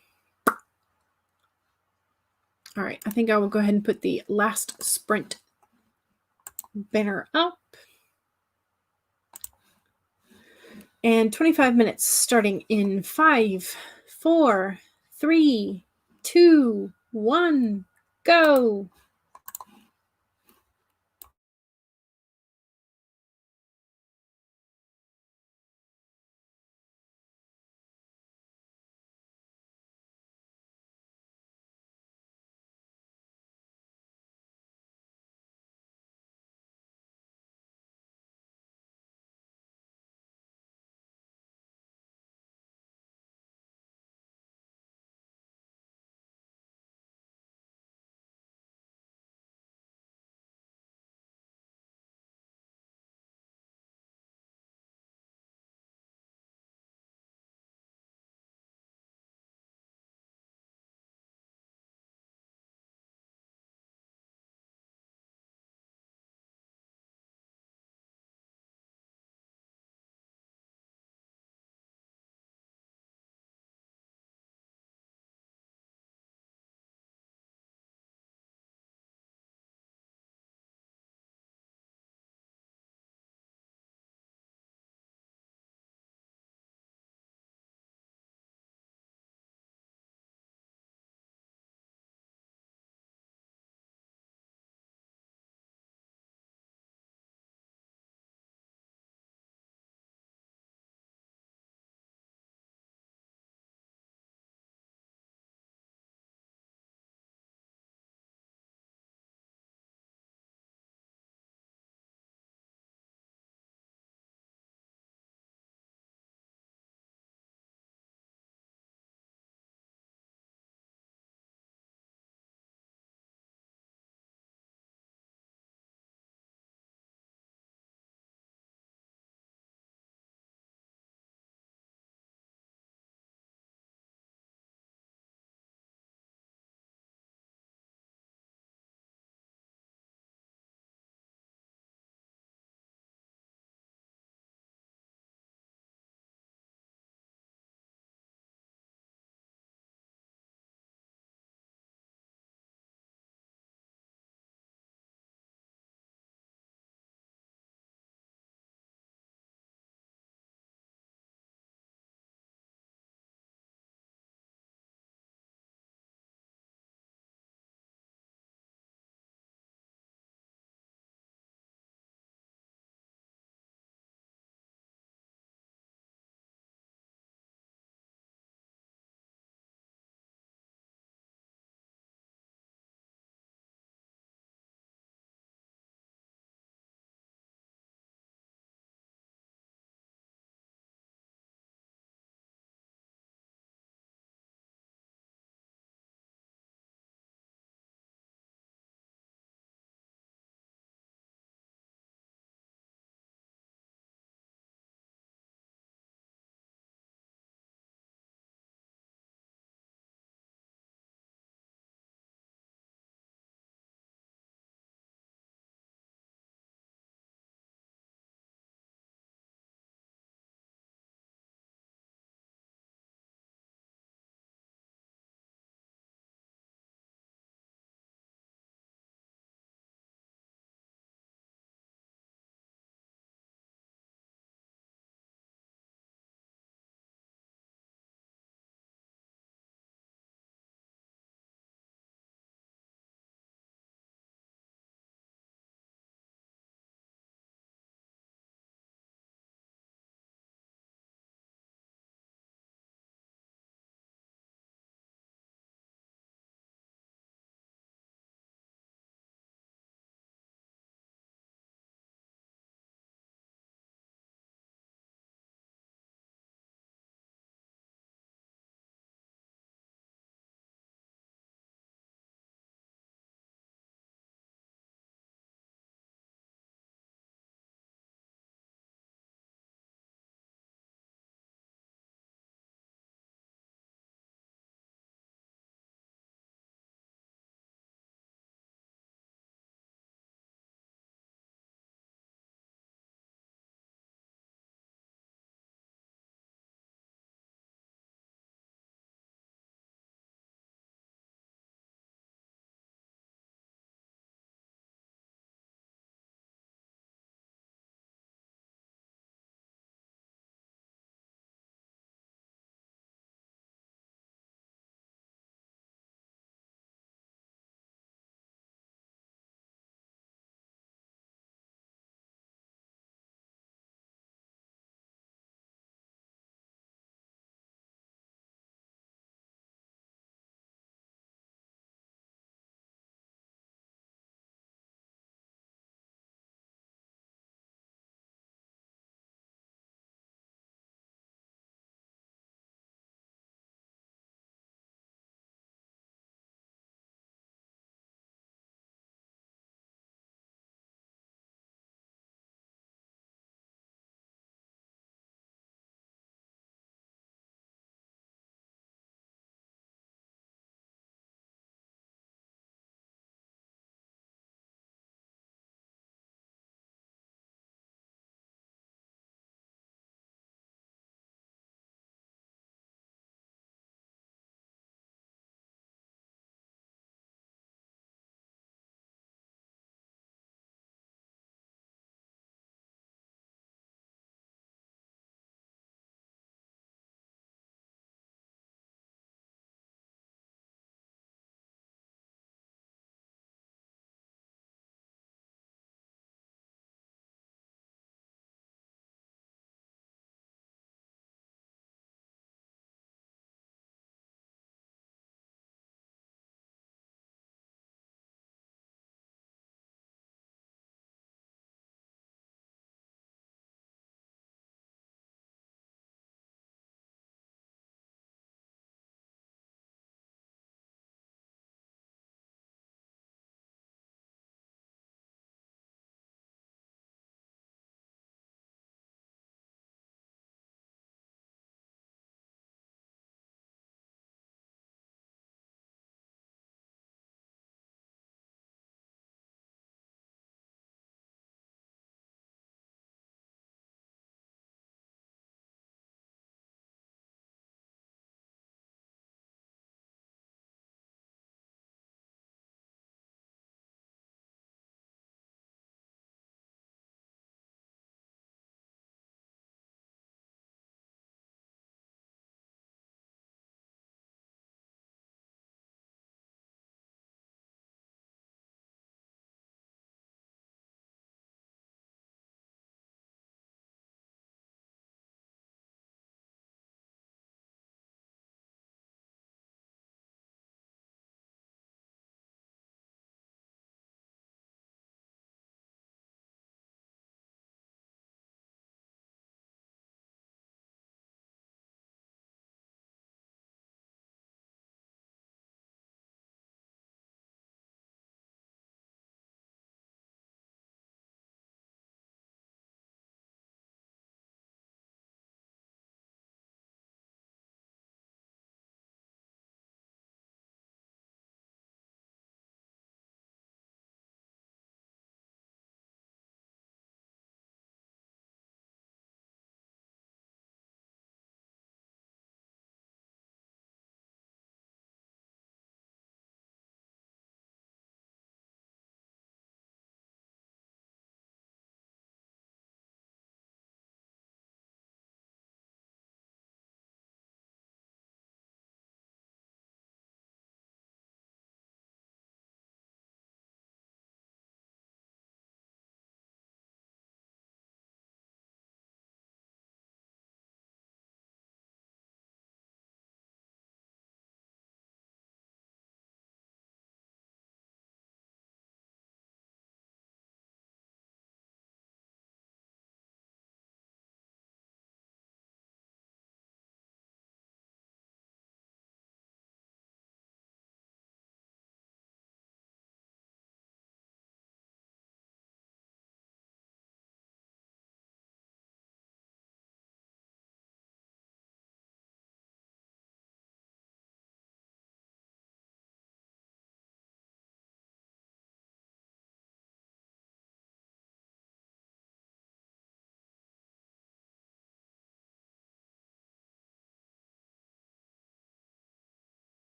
right, I think I will go ahead and put the last sprint banner up. And 25 minutes starting in 5, 4, 3, 2, 1, go.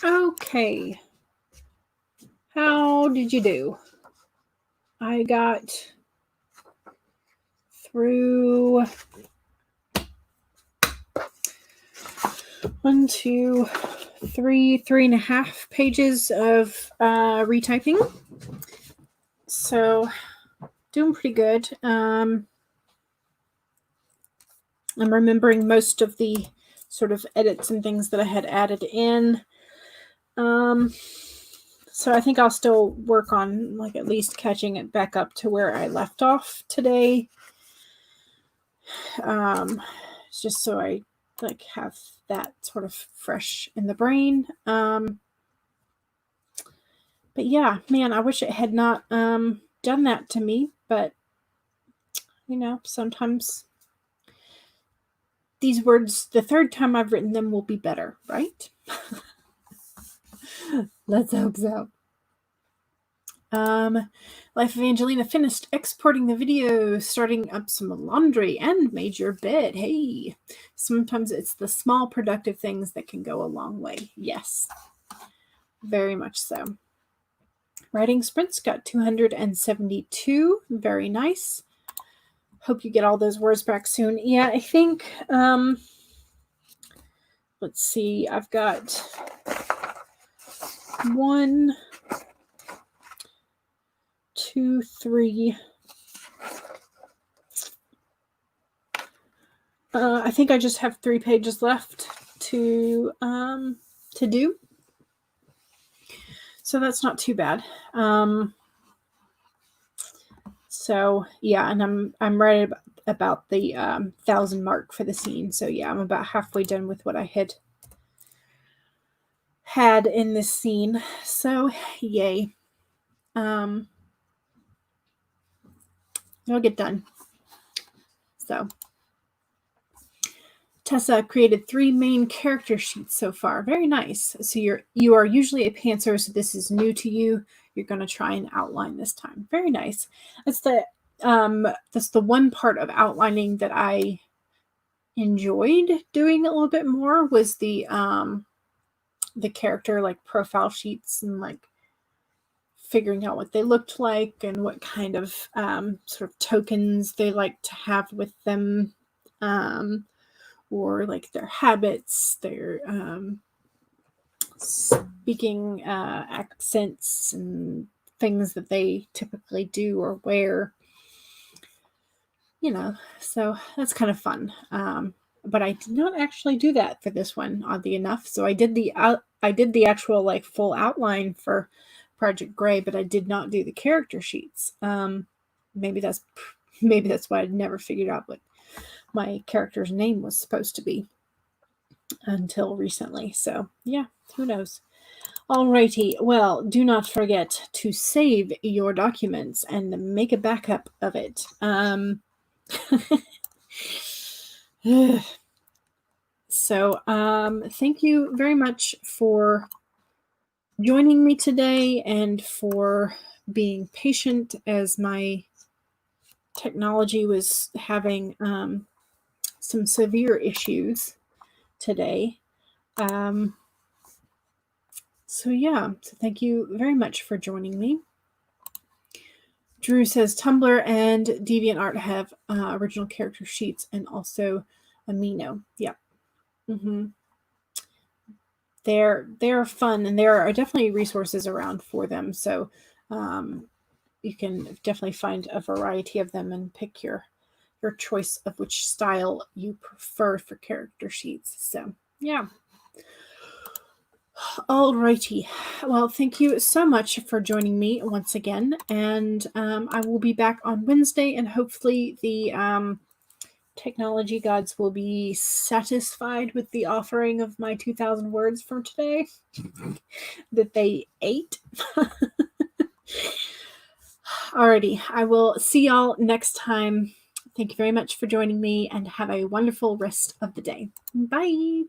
Okay. How did you do? I got through 1, 2, 3, 3.5 pages of retyping. So doing pretty good. I'm remembering most of the sort of edits and things that I had added in. So I think I'll still work on like at least catching it back up to where I left off today. Just so I like have that sort of fresh in the brain. But yeah, man, I wish it had not done that to me, but you know, sometimes these words, the third time I've written them, will be better, right? Let's hope so. Life of Angelina finished exporting the video, starting up some laundry, and made your bed. Hey, sometimes it's the small productive things that can go a long way. Yes, very much so. Writing sprints got 272. Very nice. Hope you get all those words back soon. Yeah, I think, let's see, I've got 1, 2, 3. I think I just have 3 pages left to do. So that's not too bad. So yeah, and I'm right about the 1,000 mark for the scene. So yeah, I'm about halfway done with what I had in this scene. So yay. It'll get done. So Tessa created 3 main character sheets so far. Very nice. So you are usually a pantser, so this is new to you. You're going to try and outline this time. Very nice. That's the one part of outlining that I enjoyed doing a little bit more, was the character like profile sheets and like figuring out what they looked like and what kind of sort of tokens they like to have with them, or like their habits, their speaking accents and things that they typically do or wear, you know. So that's kind of fun. But I did not actually do that for this one, oddly enough. So I did the actual like full outline for Project Gray, but I did not do the character sheets. Maybe that's why I'd never figured out what my character's name was supposed to be until recently. So yeah, who knows? Alrighty, well, do not forget to save your documents and make a backup of it. So thank you very much for joining me today and for being patient as my technology was having some severe issues today. So yeah, so thank you very much for joining me. Drew says Tumblr and DeviantArt have original character sheets and also Amino. Yeah. They're fun, and there are definitely resources around for them. So you can definitely find a variety of them and pick your choice of which style you prefer for character sheets. So yeah. Alrighty. Well, thank you so much for joining me once again, and I will be back on Wednesday, and hopefully the technology gods will be satisfied with the offering of my 2,000 words from today that they ate. Alrighty, I will see y'all next time. Thank you very much for joining me, and have a wonderful rest of the day. Bye.